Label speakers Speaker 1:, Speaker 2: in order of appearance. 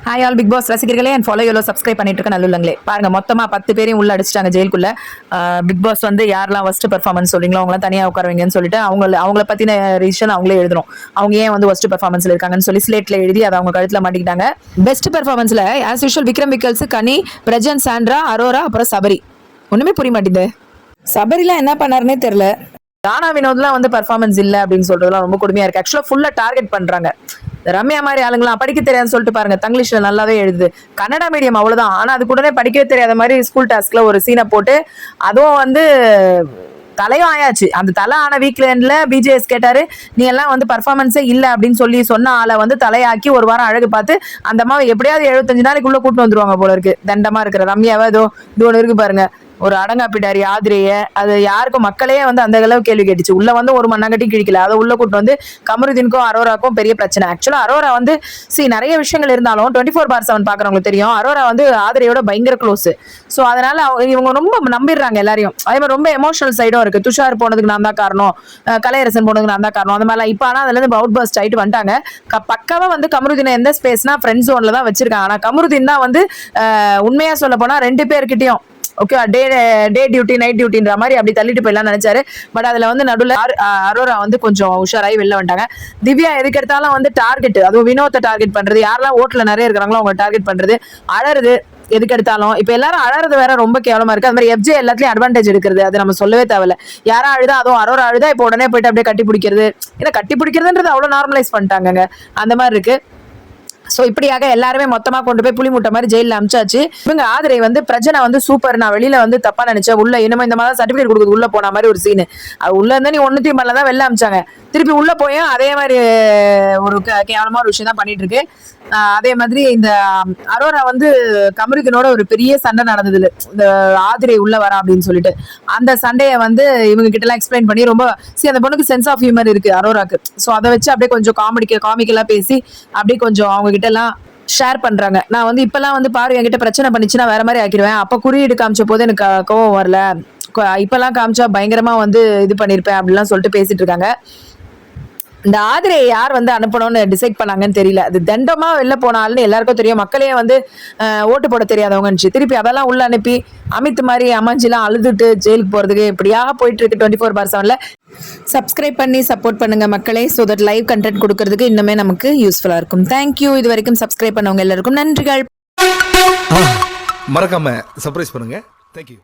Speaker 1: Hi all Bigg Boss ரசிகர்களே and follow yolo subscribe பண்ணிட்டு இருக்க நல்லுள்ளங்களே பாருங்க மொத்தமா 10 பேரையும் உள்ள அடிச்சிட்டாங்க ஜெயிலுக்குள்ள. பிக் பாஸ் வந்து யாரெல்லாம் ஃபர்ஸ்ட் பெர்ஃபார்மன்ஸ் சொல்றீங்களோ அவங்களாம் தனியா உட்காருவீங்கன்னு சொல்லிட்டு அவங்கள பத்தின ரீசன் அவங்களே எழுதணும். அவங்க ஏன் வந்து ஃபர்ஸ்ட் பெர்ஃபார்மன்ஸ்ல இருக்காங்கன்னு சொல்லி ஸ்லேட்ல எழுதி அதை அவங்க கழுத்துல மாட்டிக்கிட்டாங்க. Best பெர்ஃபார்மன்ஸ்ல as usual Vikram Vikkals, கனி, பிரஜன், சாண்ட்ரா, அரோரா, அப்புறம் சபரி. ஒண்ணுமே புரிய மாட்டேங்குது. சபரிலாம் என்ன பண்ணாருன்னே தெரியல. ராணா வினோத்லாம் வந்து பெர்ஃபார்மன்ஸ் இல்ல அப்படின்னு சொல்றதுலாம் ரொம்ப கொடுமையா இருக்கு. ஆக்சுவலா ஃபுல்லா டார்கெட் பண்றாங்க. ரம்யா மாதிரி ஆளுங்களாம் படிக்க தெரியாதுன்னு சொல்லிட்டு பாருங்க, தங்கிலீஷ்ல நல்லாவே எழுதுது. கன்னடா மீடியம் அவ்வளவுதான், ஆனா அது கூடவே படிக்கவே தெரியாத மாதிரி ஸ்கூல் டாஸ்க்ல ஒரு சீனை போட்டு அதுவும் வந்து தலையும் ஆயாச்சு. அந்த தலை ஆன வீக்ல பிஜேஎஸ் கேட்டாரு, நீ எல்லாம் வந்து பர்ஃபார்மன்ஸே இல்ல அப்படின்னு சொல்லி சொன்ன ஆளை வந்து தலையாக்கி ஒரு வாரம் அழகு பார்த்து அந்த அம்மாவை எப்படியாவது 75 நாளைக்குள்ள கூட்டு வந்துருவாங்க போல இருக்கு. தண்டமா இருக்கிற ரம்யாவை இது ஒண்ணு இருக்கு பாருங்க, ஒரு அடங்காப்பிடாரி ஆதிரைய. அது யாருக்கும் மக்களே வந்து அந்த அளவு கேள்வி கேட்டுச்சு. உள்ள வந்து ஒரு மண்ணாங்கட்டி கிழிக்கல, அதை உள்ள கூட்டு வந்து கமருதீனுக்கும் அரோராக்கும் பெரிய பிரச்சனை. ஆக்சுவலா அரோரா வந்து நிறைய விஷயங்கள் இருந்தாலும் 24/7 பாக்குறவங்களுக்கு தெரியும், அரோரா வந்து ஆதிரையோட பயங்கர க்ளோஸ். ஸோ அதனால இவங்க ரொம்ப நம்பிடுறாங்க எல்லாரையும். அதே மாதிரி ரொம்ப எமோஷனல் சைடும் இருக்கு. துஷார் போனதுக்கு நான் தான் காரணம், கலையரசன் போனதுக்கு நான் தான் காரணம், அந்த மாதிரிலாம். இப்போ ஆனா அதுல இருந்து அவுட் பஸ்ட் ஆயிட்டு வந்துட்டாங்க. பக்காவா வந்து கமருதீனை எந்த ஸ்பேஸ்னா ஃப்ரெண்ட் ஜோன்ல தான் வச்சிருக்காங்க. ஆனா கமருதீன் தான் வந்து உண்மையா சொல்ல போனா 2 பேர்கிட்டயும் ஓகே டே டியூட்டி நைட் டியூட்டின்ற மாதிரி அப்படி தள்ளிட்டு போயிடலாம் நினைச்சாரு. பட் அதுல வந்து நடுவில் அரோரா வந்து கொஞ்சம் உஷாராகி வெளில வந்துட்டாங்க. திவ்யா எதுக்கு எடுத்தாலும் வந்து டார்கெட், அதுவும் வினோத்தை டார்கெட் பண்றது, யாரெல்லாம் ஓட்டுல நிறைய இருக்கிறாங்களோ அவங்க டார்கெட் பண்றது, அழறது எதுக்கு எடுத்தாலும். இப்ப எல்லாரும் அழறது வேற ரொம்ப கேவலமா இருக்கு. அது மாதிரி எஃப்ஜே எல்லாத்துலயும் அட்வான்டேஜ் எடுக்கிறது, அது நம்ம சொல்லவே தேவையில்ல. யாரா அழுதா, அதுவும் அரோரா அழுதா இப்போ உடனே போயிட்டு அப்படியே கட்டி பிடிக்கிறது. ஏன்னா கட்டி பிடிக்கிறதுன்றது அவ்வளவு நார்மலைஸ் பண்ணிட்டாங்க. அந்த மாதிரி இருக்கு. சோ இப்படியாக எல்லாருமே மொத்தமா கொண்டு போய் புளி மூட்டை மாதிரி ஜெயில அமிச்சாச்சு. இவங்க ஆதிரை வந்து பிரஜனை வந்து சூப்பர், நான் வெளியில வந்து தப்பா நினைச்சேன், உள்ள இனிமே இந்த மாதிரி சர்டிபிகேட் கொடுக்குது உள்ள போன மாதிரி ஒரு சீனு. அது உள்ள இருந்தா நீ ஒன்னுத்தையும் பண்ணலதான் வெளில அமிச்சாங்க. திருப்பி உள்ள போய் அதே மாதிரி ஒரு கேவலமா ஒரு விஷயம் தான் பண்ணிட்டு இருக்கு. அதே மாதிரி இந்த அரோரா வந்து கமருதீனோட ஒரு பெரிய சண்டை நடந்தது, இந்த ஆதிரை உள்ள வரா அப்படின்னு சொல்லிட்டு. அந்த சண்டையை வந்து இவங்க கிட்ட எல்லாம் எக்ஸ்பிளைன் பண்ணி ரொம்ப அந்த பொண்ணுக்கு சென்ஸ் ஆஃப் ஹியூமர் இருக்கு அரோராக்கு. சோ அதை வச்சு அப்படியே கொஞ்சம் காமிக்கலா பேசி அப்படியே கொஞ்சம் அவங்க கிட்ட எல்லாம் ஷேர் பண்றாங்க. நான் வந்து இப்பெல்லாம் வந்து பாரு என்கிட்ட பிரச்சனை பண்ணிச்சுன்னா வேற மாதிரி ஆக்கிடுவேன், அப்ப குறியீடு காமிச்ச போது எனக்கு கோவம் வரல, இப்பெல்லாம் காமிச்சா பயங்கரமா வந்து இது பண்ணிருப்பேன் அப்படிலாம் சொல்லிட்டு பேசிட்டு இருக்காங்க. இந்த ஆதிரையை யார் வந்து அனுப்பணும்னு டிசைட் பண்ணாங்கன்னு தெரியல. அது தண்டமா வெளில போனாலும் எல்லாருக்கும் தெரியும், மக்களே வந்து ஓட்டு போட தெரியாதவங்க. திருப்பி அதெல்லாம் உள்ள அனுப்பி அமித் மாதிரி அம்மாஞ்சிலாம் அழுதுட்டு ஜெயிலுக்கு போறதுக்கு இப்படியாக போயிட்டு இருக்கு 24/7. சப்ஸ்கிரைப் பண்ணி சப்போர்ட் பண்ணுங்க மக்களே, சோ தட் லைவ் கண்டென்ட் கொடுக்கறதுக்கு இன்னுமே நமக்கு யூஸ்ஃபுல்லா இருக்கும். தேங்க்யூ. இது வரைக்கும் சப்ஸ்கிரைப் பண்ணவங்க எல்லாருக்கும் நன்றிகள்.
Speaker 2: மறக்காம சர்ப்ரைஸ் பண்ணுங்க. தேங்க்யூ.